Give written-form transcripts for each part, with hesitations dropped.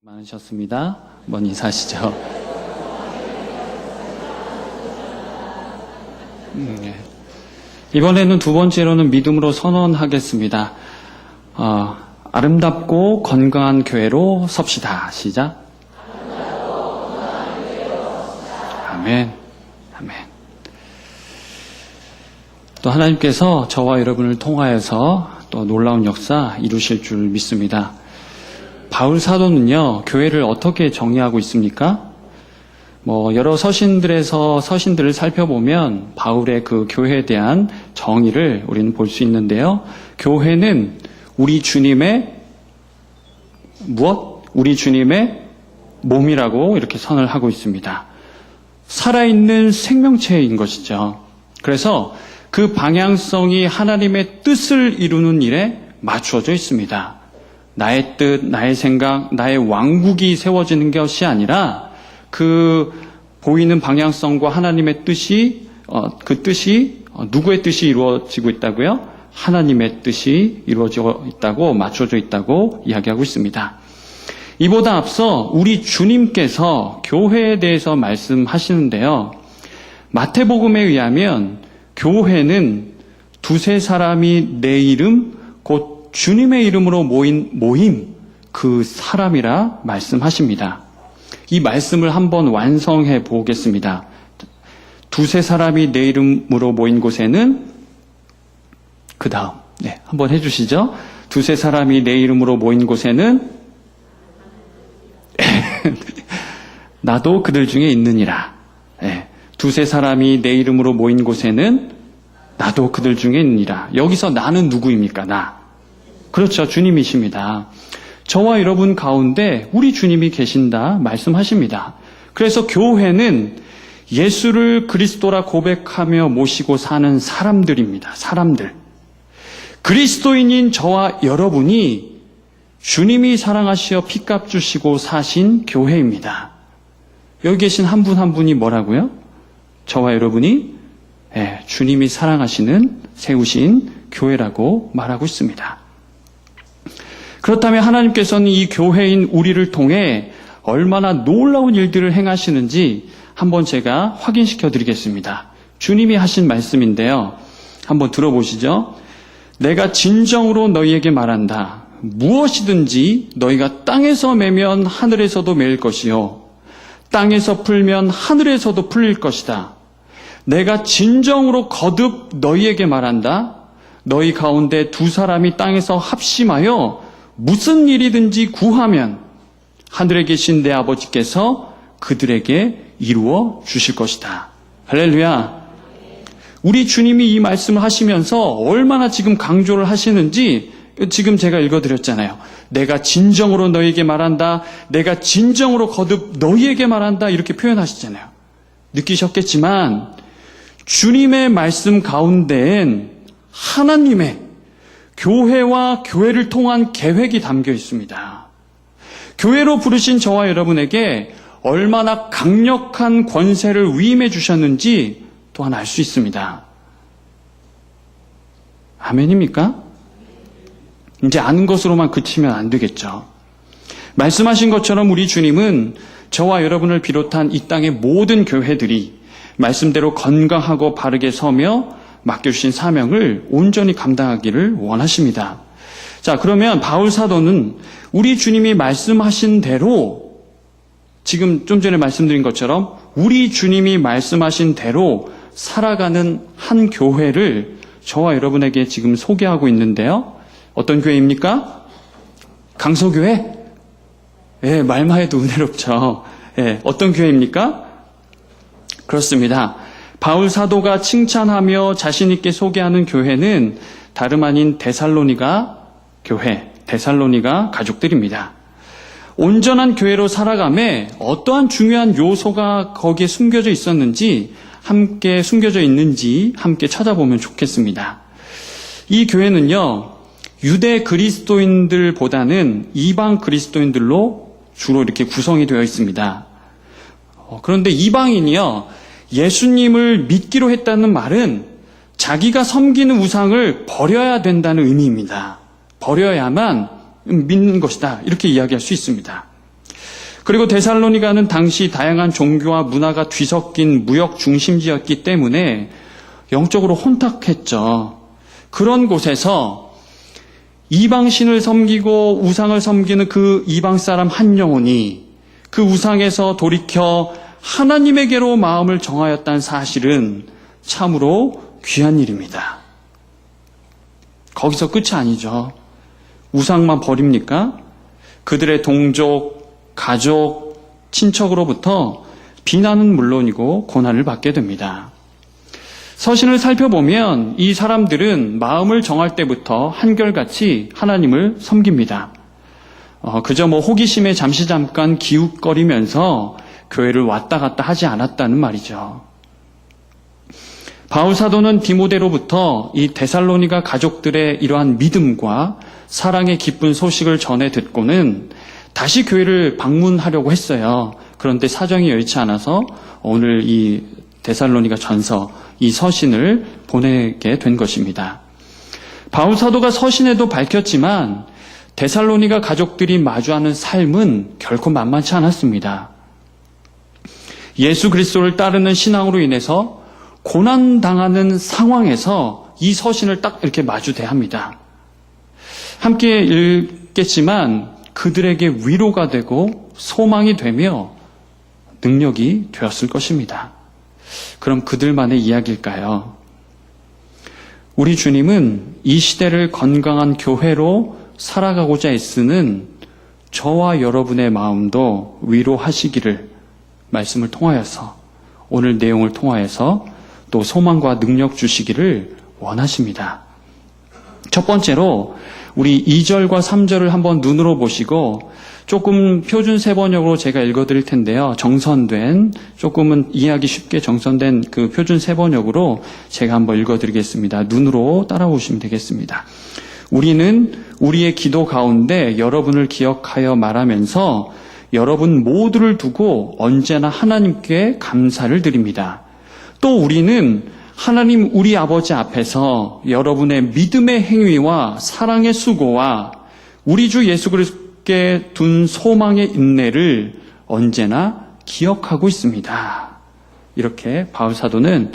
많으셨습니다. 한번 인사하시죠. 네. 이번에는 두 번째로는 믿음으로 선언하겠습니다. 아름답고 건강한 교회로 섭시다. 시작. 아멘. 아멘. 또 하나님께서 저와 여러분을 통하여서 또 놀라운 역사 이루실 줄 믿습니다. 바울 사도는요, 교회를 어떻게 정의하고 있습니까? 여러 서신들에서 서신들을 살펴보면 바울의 그 교회에 대한 정의를 우리는 볼 수 있는데요. 교회는 우리 주님의 무엇? 우리 주님의 몸이라고 이렇게 선을 하고 있습니다. 살아있는 생명체인 것이죠. 그래서 그 방향성이 하나님의 뜻을 이루는 일에 맞추어져 있습니다. 나의 뜻, 나의 생각, 나의 왕국이 세워지는 것이 아니라 그 보이는 방향성과 하나님의 뜻이 그 뜻이 누구의 뜻이 이루어지고 있다고요? 하나님의 뜻이 이루어져 있다고 맞춰져 있다고 이야기하고 있습니다. 이보다 앞서 우리 주님께서 교회에 대해서 말씀하시는데요. 마태복음에 의하면 교회는 두세 사람이 내 이름 곧 주님의 이름으로 모임 그 사람이라 말씀하십니다. 이 말씀을 한번 완성해 보겠습니다. 두세 사람이 내 이름으로 모인 곳에는 그 다음 한번 해주시죠. 두세 사람이 내 이름으로 모인 곳에는 나도 그들 중에 있느니라. 두세 사람이 내 이름으로 모인 곳에는 나도 그들 중에 있느니라. 여기서 나는 누구입니까? 나. 그렇죠. 주님이십니다. 저와 여러분 가운데 우리 주님이 계신다 말씀하십니다. 그래서 교회는 예수를 그리스도라 고백하며 모시고 사는 사람들입니다. 사람들. 그리스도인인 저와 여러분이 주님이 사랑하시어 피값 주시고 사신 교회입니다. 여기 계신 한 분 한 분이 뭐라고요? 저와 여러분이 주님이 사랑하시는 세우신 교회라고 말하고 있습니다. 그렇다면 하나님께서는 이 교회인 우리를 통해 얼마나 놀라운 일들을 행하시는지 한번 제가 확인시켜 드리겠습니다. 주님이 하신 말씀인데요. 한번 들어보시죠. 내가 진정으로 너희에게 말한다. 무엇이든지 너희가 땅에서 매면 하늘에서도 매일 것이요. 땅에서 풀면 하늘에서도 풀릴 것이다. 내가 진정으로 거듭 너희에게 말한다. 너희 가운데 두 사람이 땅에서 합심하여 무슨 일이든지 구하면 하늘에 계신 내 아버지께서 그들에게 이루어 주실 것이다. 할렐루야. 우리 주님이 이 말씀을 하시면서 얼마나 지금 강조를 하시는지 지금 제가 읽어드렸잖아요. 내가 진정으로 너희에게 말한다. 내가 진정으로 거듭 너희에게 말한다. 이렇게 표현하시잖아요. 느끼셨겠지만 주님의 말씀 가운데엔 하나님의 교회와 교회를 통한 계획이 담겨 있습니다. 교회로 부르신 저와 여러분에게 얼마나 강력한 권세를 위임해 주셨는지 또한 알 수 있습니다. 아멘입니까? 이제 아는 것으로만 그치면 안 되겠죠. 말씀하신 것처럼 우리 주님은 저와 여러분을 비롯한 이 땅의 모든 교회들이 말씀대로 건강하고 바르게 서며 맡겨주신 사명을 온전히 감당하기를 원하십니다. 자, 그러면 바울 사도는 우리 주님이 말씀하신 대로 지금 좀 전에 말씀드린 것처럼 우리 주님이 말씀하신 대로 살아가는 한 교회를 저와 여러분에게 지금 소개하고 있는데요. 어떤 교회입니까? 강서교회? 말만 해도 은혜롭죠. 어떤 교회입니까? 그렇습니다. 바울 사도가 칭찬하며 자신 있게 소개하는 교회는 다름 아닌 데살로니가 교회, 데살로니가 가족들입니다. 온전한 교회로 살아감에 어떠한 중요한 요소가 거기에 숨겨져 있었는지 함께 찾아보면 좋겠습니다. 이 교회는요, 유대 그리스도인들보다는 이방 그리스도인들로 주로 이렇게 구성이 되어 있습니다. 그런데 이방인이요, 예수님을 믿기로 했다는 말은 자기가 섬기는 우상을 버려야 된다는 의미입니다. 버려야만 믿는 것이다. 이렇게 이야기할 수 있습니다. 그리고 데살로니가는 당시 다양한 종교와 문화가 뒤섞인 무역 중심지였기 때문에 영적으로 혼탁했죠. 그런 곳에서 이방신을 섬기고 우상을 섬기는 그 이방 사람 한 영혼이 그 우상에서 돌이켜 하나님에게로 마음을 정하였다는 사실은 참으로 귀한 일입니다. 거기서 끝이 아니죠. 우상만 버립니까? 그들의 동족, 가족, 친척으로부터 비난은 물론이고 고난을 받게 됩니다. 서신을 살펴보면 이 사람들은 마음을 정할 때부터 한결같이 하나님을 섬깁니다. 그저 호기심에 잠깐 기웃거리면서 교회를 왔다 갔다 하지 않았다는 말이죠. 바울 사도는 디모데로부터 이 데살로니가 가족들의 이러한 믿음과 사랑의 기쁜 소식을 전해 듣고는 다시 교회를 방문하려고 했어요. 그런데 사정이 여의치 않아서 오늘 이 데살로니가 전서, 이 서신을 보내게 된 것입니다. 바울 사도가 서신에도 밝혔지만 데살로니가 가족들이 마주하는 삶은 결코 만만치 않았습니다. 예수 그리스도를 따르는 신앙으로 인해서 고난당하는 상황에서 이 서신을 딱 이렇게 마주대합니다. 함께 읽겠지만 그들에게 위로가 되고 소망이 되며 능력이 되었을 것입니다. 그럼 그들만의 이야기일까요? 우리 주님은 이 시대를 건강한 교회로 살아가고자 애쓰는 저와 여러분의 마음도 위로하시기를 말씀을 통하여서 오늘 내용을 통하여서 또 소망과 능력 주시기를 원하십니다. 첫 번째로 우리 2절과 3절을 한번 눈으로 보시고 조금 표준 세번역으로 제가 읽어드릴 텐데요. 정선된, 조금은 이해하기 쉽게 정선된 그 표준 세번역으로 제가 한번 읽어드리겠습니다. 눈으로 따라오시면 되겠습니다. 우리는 우리의 기도 가운데 여러분을 기억하여 말하면서 여러분 모두를 두고 언제나 하나님께 감사를 드립니다. 또 우리는 하나님 우리 아버지 앞에서 여러분의 믿음의 행위와 사랑의 수고와 우리 주 예수 그리스도께 둔 소망의 인내를 언제나 기억하고 있습니다. 이렇게 바울 사도는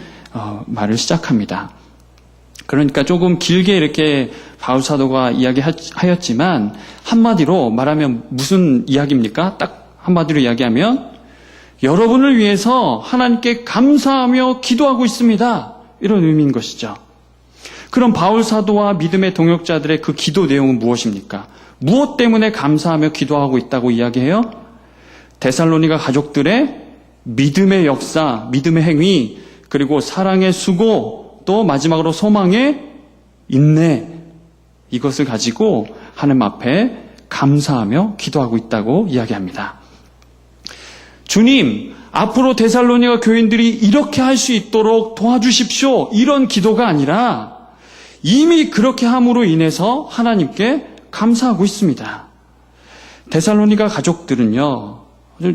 말을 시작합니다. 그러니까 조금 길게 이렇게 바울 사도가 이야기하였지만 한마디로 말하면 무슨 이야기입니까? 딱 한마디로 이야기하면 여러분을 위해서 하나님께 감사하며 기도하고 있습니다. 이런 의미인 것이죠. 그럼 바울 사도와 믿음의 동역자들의 그 기도 내용은 무엇입니까? 무엇 때문에 감사하며 기도하고 있다고 이야기해요? 데살로니가 가족들의 믿음의 역사, 믿음의 행위, 그리고 사랑의 수고, 또 마지막으로 소망의 인내, 이것을 가지고 하나님 앞에 감사하며 기도하고 있다고 이야기합니다. 주님, 앞으로 데살로니가 교인들이 이렇게 할 수 있도록 도와주십시오. 이런 기도가 아니라 이미 그렇게 함으로 인해서 하나님께 감사하고 있습니다. 데살로니가 가족들은요,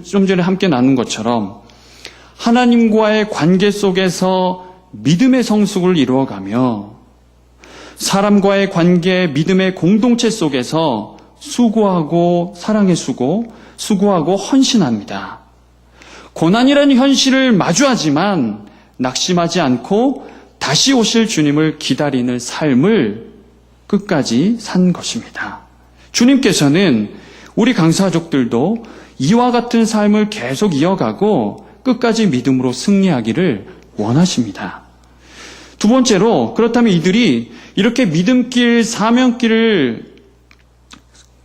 좀 전에 함께 나눈 것처럼 하나님과의 관계 속에서 믿음의 성숙을 이루어가며 사람과의 관계, 믿음의 공동체 속에서 수고하고 사랑의 수고하고 헌신합니다. 고난이라는 현실을 마주하지만 낙심하지 않고 다시 오실 주님을 기다리는 삶을 끝까지 산 것입니다. 주님께서는 우리 강사족들도 이와 같은 삶을 계속 이어가고 끝까지 믿음으로 승리하기를 원하십니다. 두 번째로, 그렇다면 이들이 이렇게 믿음길, 사명길을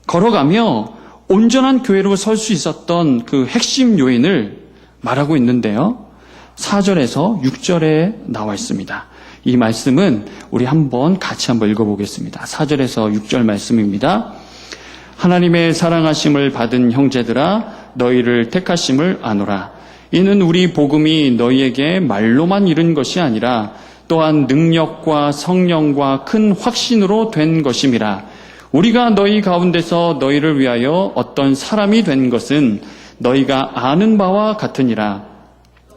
걸어가며 온전한 교회로 설 수 있었던 그 핵심 요인을 말하고 있는데요. 4절에서 6절에 나와 있습니다. 이 말씀은 우리 같이 한번 읽어보겠습니다. 4절에서 6절 말씀입니다. 하나님의 사랑하심을 받은 형제들아, 너희를 택하심을 아노라. 이는 우리 복음이 너희에게 말로만 이른 것이 아니라 또한 능력과 성령과 큰 확신으로 된 것임이라. 우리가 너희 가운데서 너희를 위하여 어떤 사람이 된 것은 너희가 아는 바와 같으니라.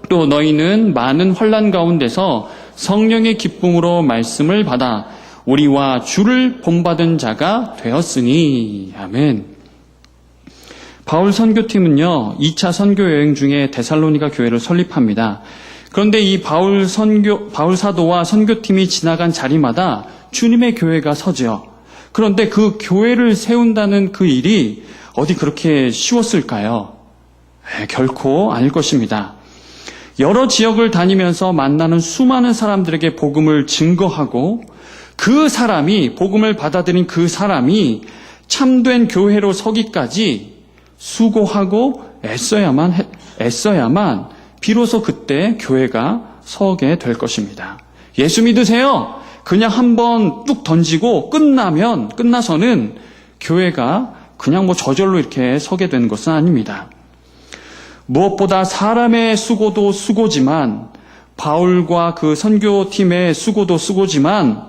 또 너희는 많은 환난 가운데서 성령의 기쁨으로 말씀을 받아 우리와 주를 본받은 자가 되었으니. 아멘. 바울 선교팀은요, 2차 선교 여행 중에 데살로니가 교회를 설립합니다. 그런데 이 바울 사도와 선교팀이 지나간 자리마다 주님의 교회가 서죠. 그런데 그 교회를 세운다는 그 일이 어디 그렇게 쉬웠을까요? 결코 아닐 것입니다. 여러 지역을 다니면서 만나는 수많은 사람들에게 복음을 증거하고 그 사람이, 복음을 받아들인 그 사람이 참된 교회로 서기까지 수고하고 애써야만 비로소 그때 교회가 서게 될 것입니다. 예수 믿으세요? 그냥 한번 뚝 던지고 끝나서는 교회가 그냥 저절로 이렇게 서게 되는 것은 아닙니다. 무엇보다 사람의 수고도 수고지만, 바울과 그 선교팀의 수고도 수고지만,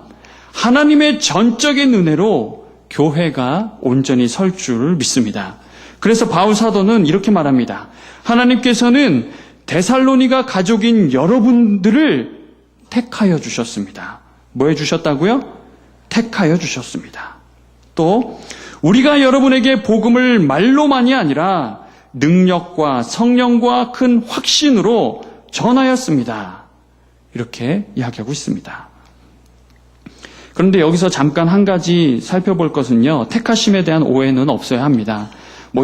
하나님의 전적인 은혜로 교회가 온전히 설 줄 믿습니다. 그래서 바울 사도는 이렇게 말합니다. 하나님께서는 데살로니가 가족인 여러분들을 택하여 주셨습니다. 뭐 해주셨다고요? 택하여 주셨습니다. 또 우리가 여러분에게 복음을 말로만이 아니라 능력과 성령과 큰 확신으로 전하였습니다. 이렇게 이야기하고 있습니다. 그런데 여기서 잠깐 한 가지 살펴볼 것은요, 택하심에 대한 오해는 없어야 합니다.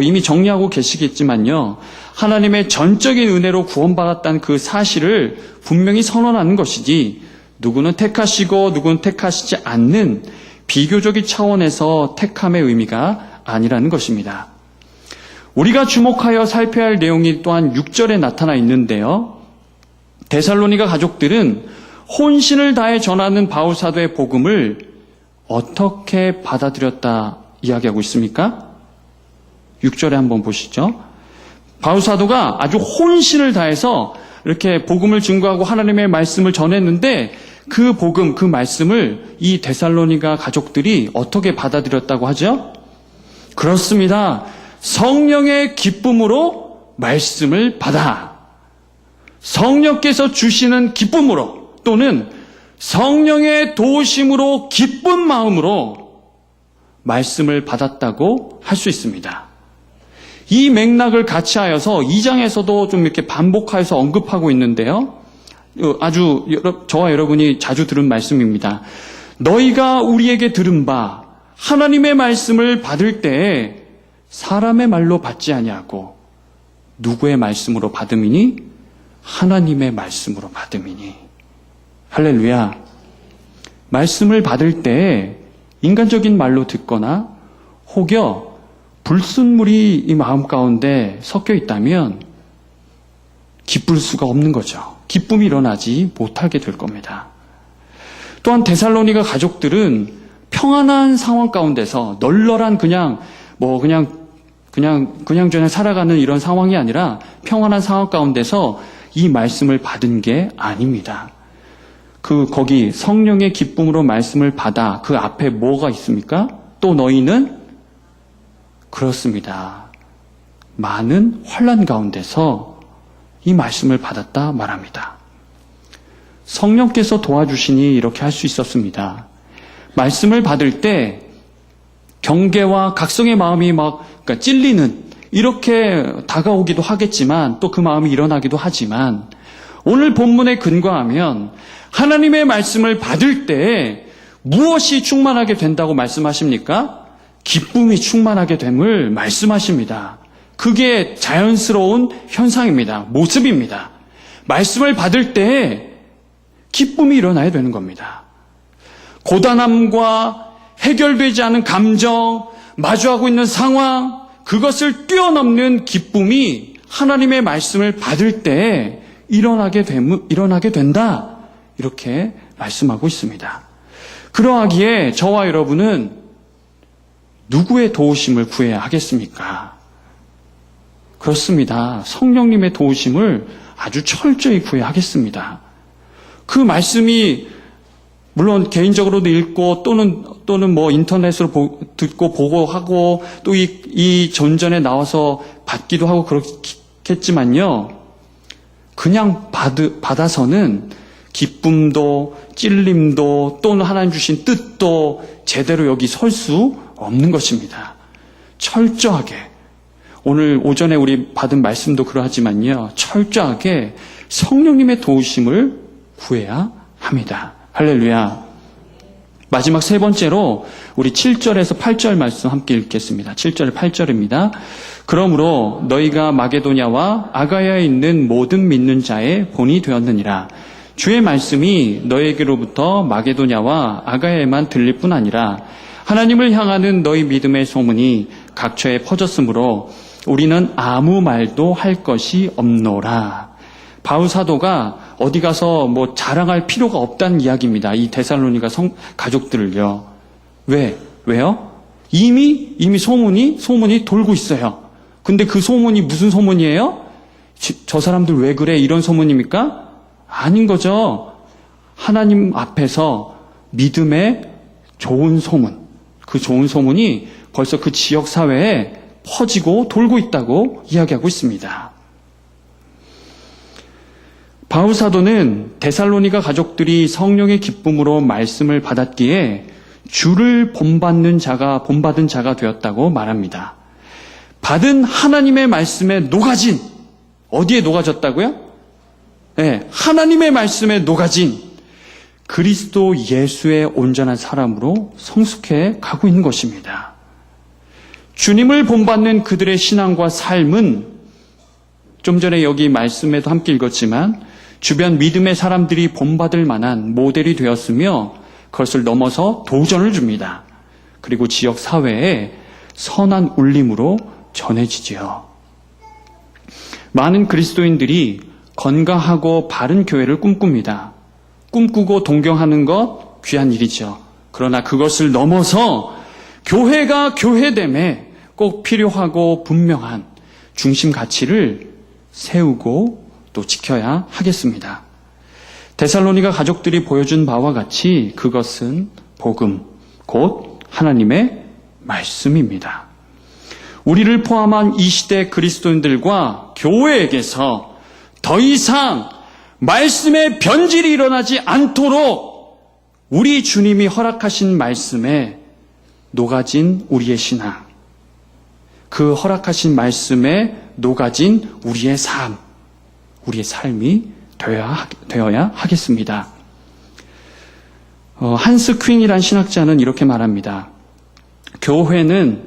이미 정리하고 계시겠지만요, 하나님의 전적인 은혜로 구원받았다는 그 사실을 분명히 선언하는 것이지, 누구는 택하시고 누구는 택하시지 않는 비교적인 차원에서 택함의 의미가 아니라는 것입니다. 우리가 주목하여 살펴야 할 내용이 또한 6절에 나타나 있는데요. 데살로니가 가족들은 혼신을 다해 전하는 바울 사도의 복음을 어떻게 받아들였다 이야기하고 있습니까? 6절에 한번 보시죠. 바울 사도가 아주 혼신을 다해서 이렇게 복음을 증거하고 하나님의 말씀을 전했는데, 그 복음, 그 말씀을 이 데살로니가 가족들이 어떻게 받아들였다고 하죠? 그렇습니다. 성령의 기쁨으로 말씀을 받아. 성령께서 주시는 기쁨으로, 또는 성령의 도우심으로 기쁜 마음으로 말씀을 받았다고 할 수 있습니다. 이 맥락을 같이 하여서 2장에서도 좀 이렇게 반복하여서 언급하고 있는데요. 아주 저와 여러분이 자주 들은 말씀입니다. 너희가 우리에게 들은 바 하나님의 말씀을 받을 때에 사람의 말로 받지 아니하고 누구의 말씀으로 받음이니? 하나님의 말씀으로 받음이니. 할렐루야. 말씀을 받을 때에 인간적인 말로 듣거나 혹여 불순물이 이 마음 가운데 섞여 있다면 기쁠 수가 없는 거죠. 기쁨이 일어나지 못하게 될 겁니다. 또한 데살로니가 가족들은 평안한 상황 가운데서 널널한 그냥 살아가는 이런 상황이 아니라 평안한 상황 가운데서 이 말씀을 받은 게 아닙니다. 거기 성령의 기쁨으로 말씀을 받아, 그 앞에 뭐가 있습니까? 또 너희는 그렇습니다. 많은 환난 가운데서 이 말씀을 받았다 말합니다. 성령께서 도와주시니 이렇게 할 수 있었습니다. 말씀을 받을 때 경계와 각성의 마음이 그러니까 찔리는, 이렇게 다가오기도 하겠지만 또 그 마음이 일어나기도 하지만, 오늘 본문에 근거하면 하나님의 말씀을 받을 때 무엇이 충만하게 된다고 말씀하십니까? 기쁨이 충만하게 됨을 말씀하십니다. 그게 자연스러운 현상입니다. 모습입니다. 말씀을 받을 때 기쁨이 일어나야 되는 겁니다. 고단함과 해결되지 않은 감정, 마주하고 있는 상황, 그것을 뛰어넘는 기쁨이 하나님의 말씀을 받을 때 일어나게 된다. 이렇게 말씀하고 있습니다. 그러하기에 저와 여러분은 누구의 도우심을 구해야 하겠습니까? 그렇습니다. 성령님의 도우심을 아주 철저히 구해야 하겠습니다. 그 말씀이 물론 개인적으로도 읽고 또는 인터넷으로 듣고 보고 하고 또 이 전전에 나와서 받기도 하고 그렇겠지만요. 그냥 받아서는 기쁨도 찔림도 또는 하나님 주신 뜻도 제대로 여기 설 수 없는 것입니다. 철저하게 오늘 오전에 우리 받은 말씀도 그러하지만요. 철저하게 성령님의 도우심을 구해야 합니다. 할렐루야. 마지막 세 번째로 우리 7절에서 8절 말씀 함께 읽겠습니다. 7절 8절입니다. 그러므로 너희가 마게도냐와 아가야에 있는 모든 믿는 자의 본이 되었느니라. 주의 말씀이 너희에게로부터 마게도냐와 아가야에만 들릴 뿐 아니라 하나님을 향하는 너희 믿음의 소문이 각처에 퍼졌으므로 우리는 아무 말도 할 것이 없노라. 바울 사도가 어디 가서 자랑할 필요가 없다는 이야기입니다. 이 데살로니가 가족들을요. 왜요? 이미 소문이 돌고 있어요. 근데 그 소문이 무슨 소문이에요? 저 사람들 왜 그래? 이런 소문입니까? 아닌 거죠. 하나님 앞에서 믿음의 좋은 소문, 그 좋은 소문이 벌써 그 지역 사회에 퍼지고 돌고 있다고 이야기하고 있습니다. 바울 사도는 데살로니가 가족들이 성령의 기쁨으로 말씀을 받았기에 주를 본받은 자가 되었다고 말합니다. 받은 하나님의 말씀에 녹아진, 어디에 녹아졌다고요? 네, 하나님의 말씀에 녹아진 그리스도 예수의 온전한 사람으로 성숙해 가고 있는 것입니다. 주님을 본받는 그들의 신앙과 삶은 좀 전에 여기 말씀에도 함께 읽었지만 주변 믿음의 사람들이 본받을 만한 모델이 되었으며 그것을 넘어서 도전을 줍니다. 그리고 지역 사회에 선한 울림으로 전해지지요. 많은 그리스도인들이 건강하고 바른 교회를 꿈꿉니다. 꿈꾸고 동경하는 것 귀한 일이죠. 그러나 그것을 넘어서 교회가 교회됨에 꼭 필요하고 분명한 중심 가치를 세우고 또 지켜야 하겠습니다. 데살로니가 가족들이 보여준 바와 같이 그것은 복음, 곧 하나님의 말씀입니다. 우리를 포함한 이 시대 그리스도인들과 교회에게서 더 이상 말씀의 변질이 일어나지 않도록 우리 주님이 허락하신 말씀에 녹아진 우리의 신앙, 그 허락하신 말씀에 녹아진 우리의 삶, 우리의 삶이 되어야 하겠습니다. 한스 퀸이란 신학자는 이렇게 말합니다. 교회는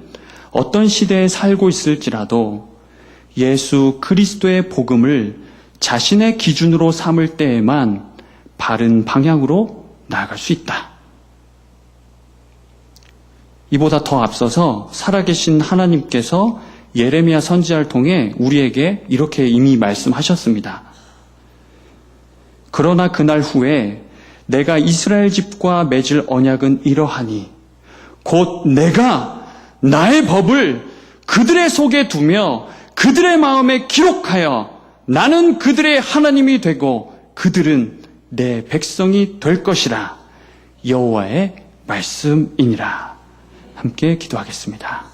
어떤 시대에 살고 있을지라도 예수 그리스도의 복음을 자신의 기준으로 삼을 때에만 바른 방향으로 나아갈 수 있다. 이보다 더 앞서서 살아계신 하나님께서 예레미야 선지자를 통해 우리에게 이렇게 이미 말씀하셨습니다. 그러나 그날 후에 내가 이스라엘 집과 맺을 언약은 이러하니 곧 내가 나의 법을 그들의 속에 두며 그들의 마음에 기록하여 나는 그들의 하나님이 되고 그들은 내 백성이 될 것이라. 여호와의 말씀이니라. 함께 기도하겠습니다.